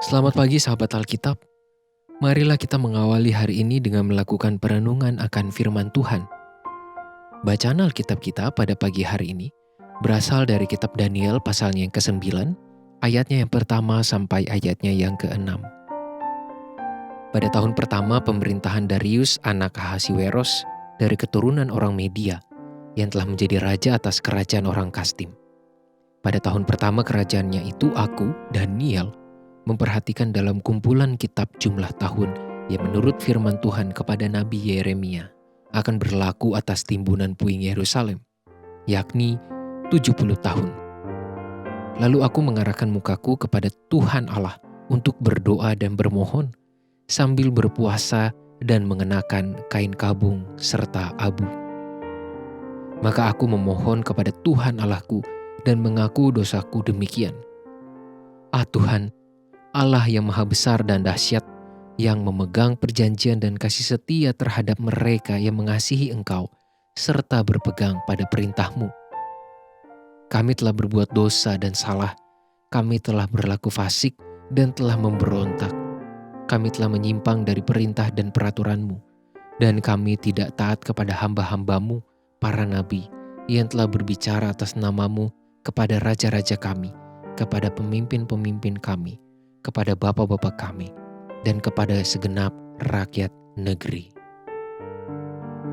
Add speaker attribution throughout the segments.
Speaker 1: Selamat pagi sahabat Alkitab. Marilah kita mengawali hari ini dengan melakukan perenungan akan firman Tuhan. Bacaan Alkitab kita pada pagi hari ini berasal dari kitab Daniel pasalnya yang ke-9, ayatnya yang pertama sampai ayatnya yang ke-6. Pada tahun pertama pemerintahan Darius anak Ahasiweros dari keturunan orang Media yang telah menjadi raja atas kerajaan orang Kastim. Pada tahun pertama kerajaannya itu aku, Daniel, memperhatikan dalam kumpulan kitab jumlah tahun yang menurut firman Tuhan kepada Nabi Yeremia akan berlaku atas timbunan puing Yerusalem, yakni 70 tahun. Lalu aku mengarahkan mukaku kepada Tuhan Allah untuk berdoa dan bermohon sambil berpuasa dan mengenakan kain kabung serta abu. Maka aku memohon kepada Tuhan Allahku dan mengaku dosaku demikian. Tuhan, Allah yang maha besar dan dahsyat, yang memegang perjanjian dan kasih setia terhadap mereka yang mengasihi Engkau, serta berpegang pada perintah-Mu. Kami telah berbuat dosa dan salah, kami telah berlaku fasik dan telah memberontak. Kami telah menyimpang dari perintah dan peraturan-Mu, dan kami tidak taat kepada hamba-hamba-Mu, para nabi, yang telah berbicara atas nama-Mu kepada raja-raja kami, kepada pemimpin-pemimpin kami, kepada bapak-bapak kami, dan kepada segenap rakyat negeri.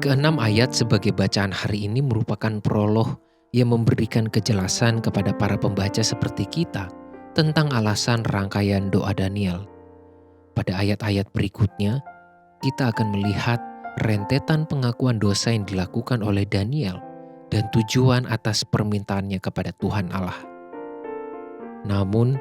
Speaker 1: Keenam ayat sebagai bacaan hari ini merupakan prolog yang memberikan kejelasan kepada para pembaca seperti kita tentang alasan rangkaian doa Daniel. Pada ayat-ayat berikutnya, kita akan melihat rentetan pengakuan dosa yang dilakukan oleh Daniel dan tujuan atas permintaannya kepada Tuhan Allah. Namun,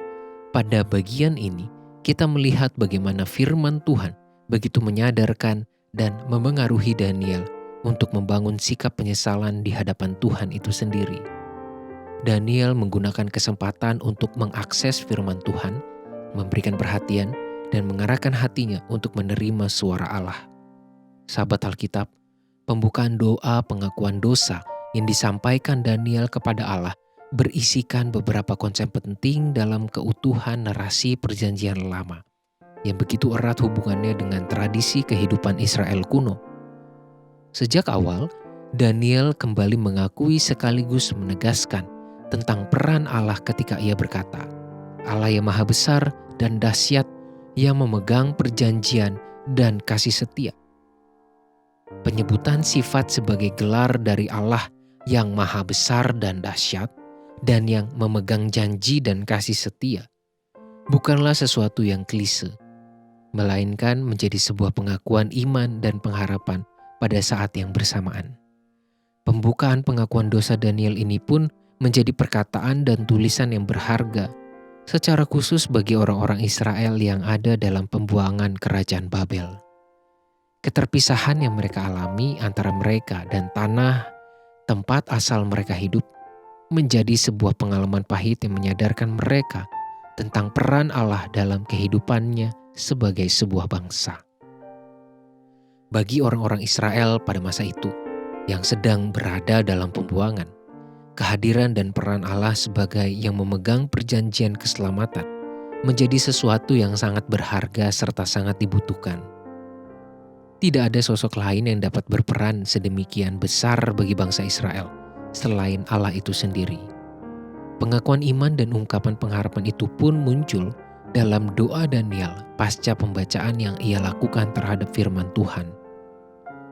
Speaker 1: pada bagian ini, kita melihat bagaimana firman Tuhan begitu menyadarkan dan memengaruhi Daniel untuk membangun sikap penyesalan di hadapan Tuhan itu sendiri. Daniel menggunakan kesempatan untuk mengakses firman Tuhan, memberikan perhatian, dan mengarahkan hatinya untuk menerima suara Allah. Sahabat Alkitab, pembukaan doa pengakuan dosa yang disampaikan Daniel kepada Allah berisikan beberapa konsep penting dalam keutuhan narasi perjanjian lama yang begitu erat hubungannya dengan tradisi kehidupan Israel kuno. Sejak awal, Daniel kembali mengakui sekaligus menegaskan tentang peran Allah ketika ia berkata, Allah yang maha besar dan dahsyat yang memegang perjanjian dan kasih setia. Penyebutan sifat sebagai gelar dari Allah yang maha besar dan dahsyat dan yang memegang janji dan kasih setia bukanlah sesuatu yang klise, melainkan menjadi sebuah pengakuan iman dan pengharapan pada saat yang bersamaan. Pembukaan pengakuan dosa Daniel ini pun menjadi perkataan dan tulisan yang berharga, secara khusus bagi orang-orang Israel yang ada dalam pembuangan kerajaan Babel. Keterpisahan yang mereka alami antara mereka dan tanah tempat asal mereka hidup menjadi sebuah pengalaman pahit yang menyadarkan mereka tentang peran Allah dalam kehidupannya sebagai sebuah bangsa. Bagi orang-orang Israel pada masa itu yang sedang berada dalam pembuangan, kehadiran dan peran Allah sebagai yang memegang perjanjian keselamatan menjadi sesuatu yang sangat berharga serta sangat dibutuhkan. Tidak ada sosok lain yang dapat berperan sedemikian besar bagi bangsa Israel selain Allah itu sendiri. Pengakuan iman dan ungkapan pengharapan itu pun muncul dalam doa Daniel pasca pembacaan yang ia lakukan terhadap firman Tuhan.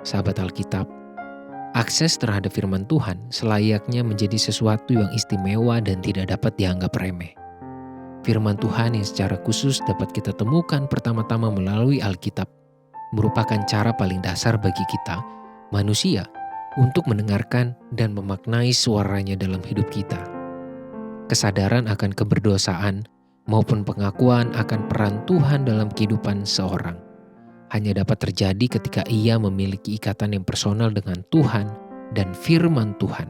Speaker 1: Sahabat Alkitab, akses terhadap firman Tuhan selayaknya menjadi sesuatu yang istimewa dan tidak dapat dianggap remeh. Firman Tuhan yang secara khusus dapat kita temukan pertama-tama melalui Alkitab merupakan cara paling dasar bagi kita, manusia, untuk mendengarkan dan memaknai suaranya dalam hidup kita. Kesadaran akan keberdosaan maupun pengakuan akan peran Tuhan dalam kehidupan seorang hanya dapat terjadi ketika ia memiliki ikatan yang personal dengan Tuhan dan firman Tuhan,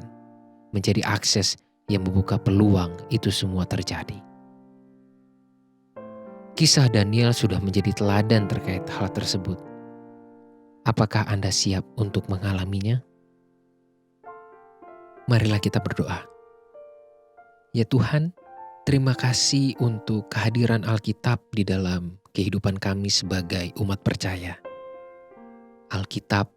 Speaker 1: menjadi akses yang membuka peluang itu semua terjadi. Kisah Daniel sudah menjadi teladan terkait hal tersebut. Apakah Anda siap untuk mengalaminya? Marilah kita berdoa. Ya Tuhan, Terima kasih untuk kehadiran Alkitab di dalam kehidupan kami sebagai umat percaya. Alkitab,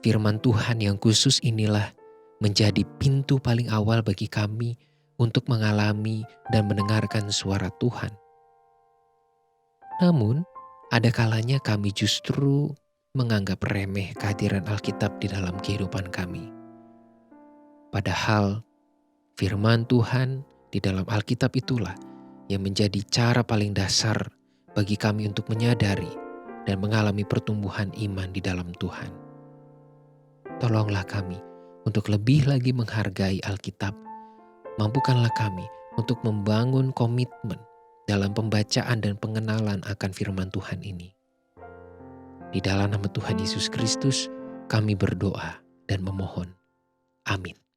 Speaker 1: firman Tuhan yang khusus inilah menjadi pintu paling awal bagi kami untuk mengalami dan mendengarkan suara Tuhan. Namun, ada kalanya kami justru menganggap remeh kehadiran Alkitab di dalam kehidupan kami. Padahal, firman Tuhan di dalam Alkitab itulah yang menjadi cara paling dasar bagi kami untuk menyadari dan mengalami pertumbuhan iman di dalam Tuhan. Tolonglah kami untuk lebih lagi menghargai Alkitab. Mampukanlah kami untuk membangun komitmen dalam pembacaan dan pengenalan akan firman Tuhan ini. Di dalam nama Tuhan Yesus Kristus, kami berdoa dan memohon. Amin.